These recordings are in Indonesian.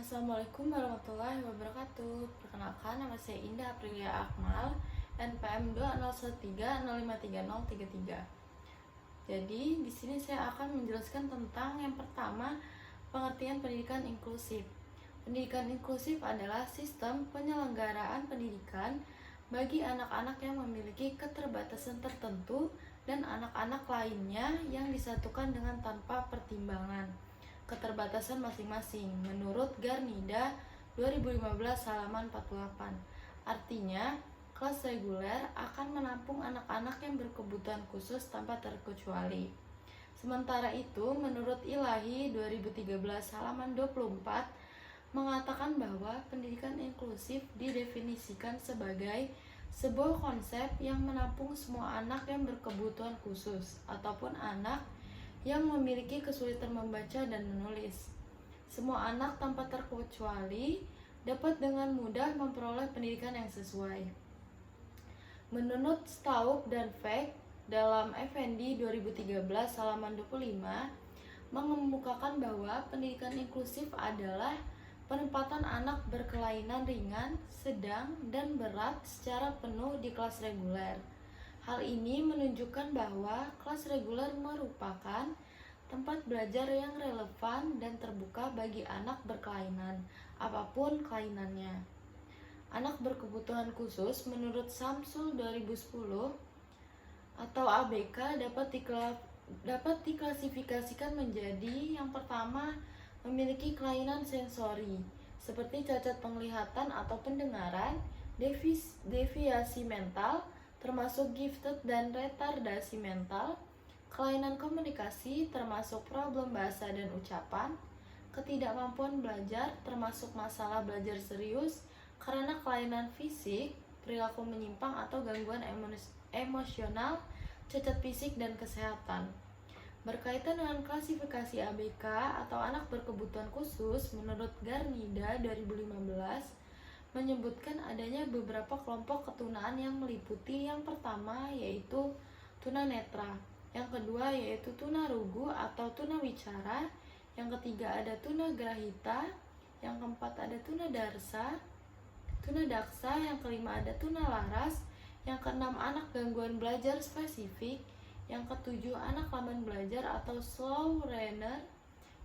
Assalamualaikum warahmatullahi wabarakatuh. Perkenalkan, nama saya Indah Aprilia Akmal, NPM 201305333. Jadi, di sini saya akan menjelaskan tentang yang pertama, pengertian pendidikan inklusif. Pendidikan inklusif adalah sistem penyelenggaraan pendidikan bagi anak-anak yang memiliki keterbatasan tertentu dan anak-anak lainnya yang disatukan dengan tanpa pertimbangan keterbatasan masing-masing menurut Garnida 2015 halaman 48. Artinya, kelas reguler akan menampung anak-anak yang berkebutuhan khusus tanpa terkecuali. Sementara itu, menurut Ilahi 2013 halaman 24 mengatakan bahwa pendidikan inklusif didefinisikan sebagai sebuah konsep yang menampung semua anak yang berkebutuhan khusus ataupun anak yang memiliki kesulitan membaca dan menulis. Semua anak tanpa terkecuali dapat dengan mudah memperoleh pendidikan yang sesuai. Menurut Staup dan Feck dalam Effendi 2013 halaman 25 mengemukakan bahwa pendidikan inklusif adalah penempatan anak berkelainan ringan, sedang, dan berat secara penuh di kelas reguler. Hal ini menunjukkan bahwa kelas reguler merupakan tempat belajar yang relevan dan terbuka bagi anak berkelainan, apapun kelainannya. Anak berkebutuhan khusus menurut Samsul 2010 atau ABK dapat diklasifikasikan menjadi yang pertama, memiliki kelainan sensori seperti cacat penglihatan atau pendengaran, deviasi mental termasuk gifted dan retardasi mental, kelainan komunikasi termasuk problem bahasa dan ucapan, ketidakmampuan belajar termasuk masalah belajar serius karena kelainan fisik, perilaku menyimpang atau gangguan emosional, cacat fisik dan kesehatan. Berkaitan dengan klasifikasi ABK atau anak berkebutuhan khusus menurut Garnida 2015 menyebutkan adanya beberapa kelompok ketunaan yang meliputi yang pertama yaitu tunanetra, yang kedua yaitu tunarugu atau tunawicara, yang ketiga ada tunagrahita, yang keempat ada tunadaksa, yang kelima ada tunalaras, yang keenam anak gangguan belajar spesifik, yang ketujuh anak lamban belajar atau slow learner,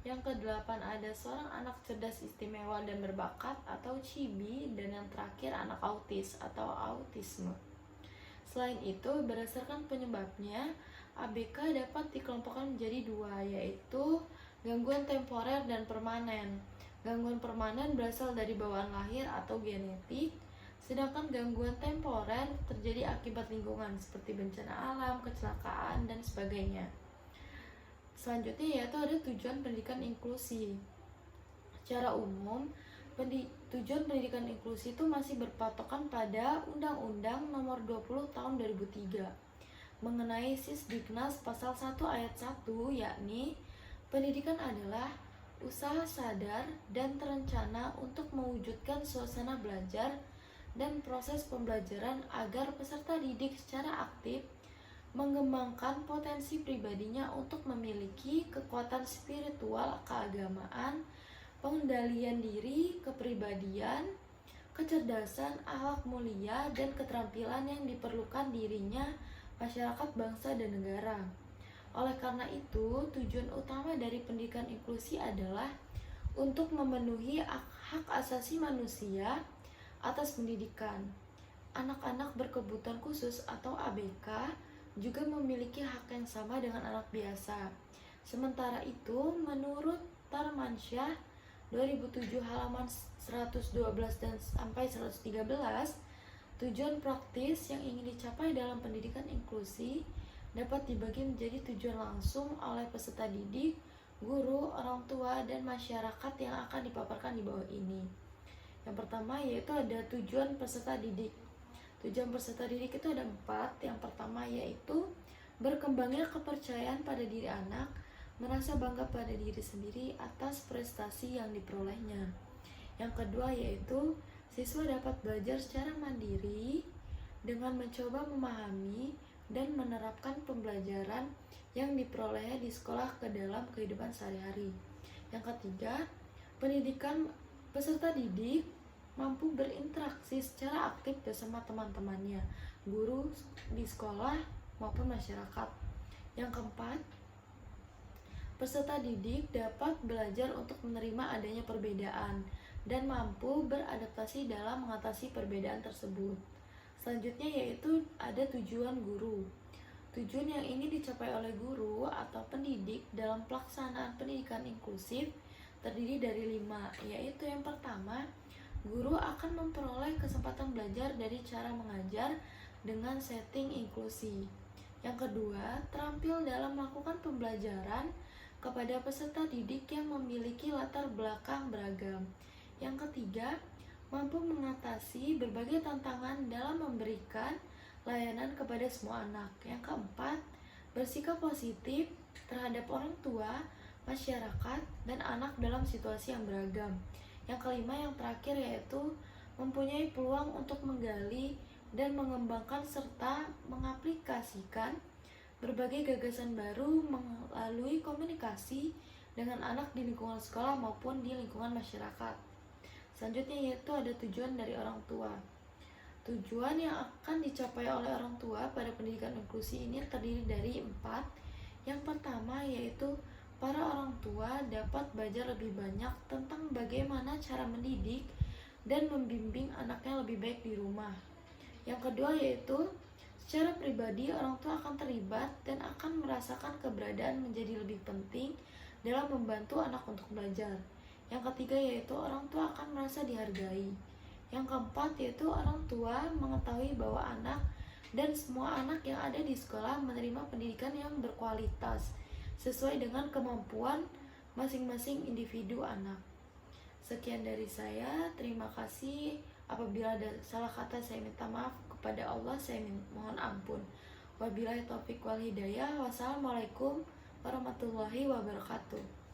yang kedelapan ada seorang anak cerdas istimewa dan berbakat atau CIBI, dan yang terakhir anak autis atau autisme. Selain itu, berdasarkan penyebabnya, ABK dapat dikelompokkan menjadi dua, yaitu gangguan temporer dan permanen. Gangguan permanen berasal dari bawaan lahir atau genetik, sedangkan gangguan temporer terjadi akibat lingkungan seperti bencana alam, kecelakaan, dan sebagainya. Selanjutnya yaitu ada tujuan pendidikan inklusi. Secara umum, tujuan pendidikan inklusi itu masih berpatokan pada Undang-Undang Nomor 20 Tahun 2003 mengenai Sisdiknas pasal 1 ayat 1, yakni pendidikan adalah usaha sadar dan terencana untuk mewujudkan suasana belajar dan proses pembelajaran agar peserta didik secara aktif mengembangkan potensi pribadinya untuk memiliki kekuatan spiritual, keagamaan, pengendalian diri, kepribadian, kecerdasan, akhlak mulia, dan keterampilan yang diperlukan dirinya, masyarakat, bangsa, dan negara. Oleh karena itu, tujuan utama dari pendidikan inklusi adalah untuk memenuhi hak asasi manusia atas pendidikan. Anak-anak berkebutuhan khusus atau ABK juga memiliki hak yang sama dengan anak biasa. Sementara itu, menurut Tarmansyah 2007 halaman 112 dan sampai 113, tujuan praktis yang ingin dicapai dalam pendidikan inklusi dapat dibagi menjadi tujuan langsung oleh peserta didik, guru, orang tua, dan masyarakat yang akan dipaparkan di bawah ini. Yang pertama yaitu ada tujuan peserta didik. Tujuan peserta didik itu ada 4. Yang pertama yaitu berkembangnya kepercayaan pada diri anak, merasa bangga pada diri sendiri atas prestasi yang diperolehnya. Yang kedua yaitu siswa dapat belajar secara mandiri dengan mencoba memahami dan menerapkan pembelajaran yang diperoleh di sekolah ke dalam kehidupan sehari-hari. Yang ketiga, pendidikan Peserta didik mampu berinteraksi secara aktif bersama teman-temannya, guru di sekolah maupun masyarakat. Yang keempat, peserta didik dapat belajar untuk menerima adanya perbedaan dan mampu beradaptasi dalam mengatasi perbedaan tersebut. Selanjutnya yaitu ada tujuan guru. Tujuan yang ingin dicapai oleh guru atau pendidik dalam pelaksanaan pendidikan inklusif terdiri dari 5, yaitu yang pertama, guru akan memperoleh kesempatan belajar dari cara mengajar dengan setting inklusi. Yang kedua, terampil dalam melakukan pembelajaran kepada peserta didik yang memiliki latar belakang beragam. Yang ketiga, mampu mengatasi berbagai tantangan dalam memberikan layanan kepada semua anak. Yang keempat, bersikap positif terhadap orang tua, masyarakat, dan anak dalam situasi yang beragam. Yang kelima, yang terakhir yaitu mempunyai peluang untuk menggali dan mengembangkan serta mengaplikasikan berbagai gagasan baru melalui komunikasi dengan anak di lingkungan sekolah maupun di lingkungan masyarakat. Selanjutnya yaitu ada tujuan dari orang tua. Tujuan yang akan dicapai oleh orang tua pada pendidikan inklusi ini terdiri dari 4. Yang pertama yaitu para orang tua dapat belajar lebih banyak tentang bagaimana cara mendidik dan membimbing anaknya lebih baik di rumah. Yang kedua yaitu secara pribadi orang tua akan terlibat dan akan merasakan keberadaan menjadi lebih penting dalam membantu anak untuk belajar. Yang ketiga yaitu orang tua akan merasa dihargai. Yang keempat yaitu orang tua mengetahui bahwa anak dan semua anak yang ada di sekolah menerima pendidikan yang berkualitas sesuai dengan kemampuan masing-masing individu anak. Sekian dari saya, terima kasih. Apabila ada salah kata saya minta maaf, kepada Allah saya mohon ampun. Wabillahi taufiq wal hidayah. Wassalamualaikum warahmatullahi wabarakatuh.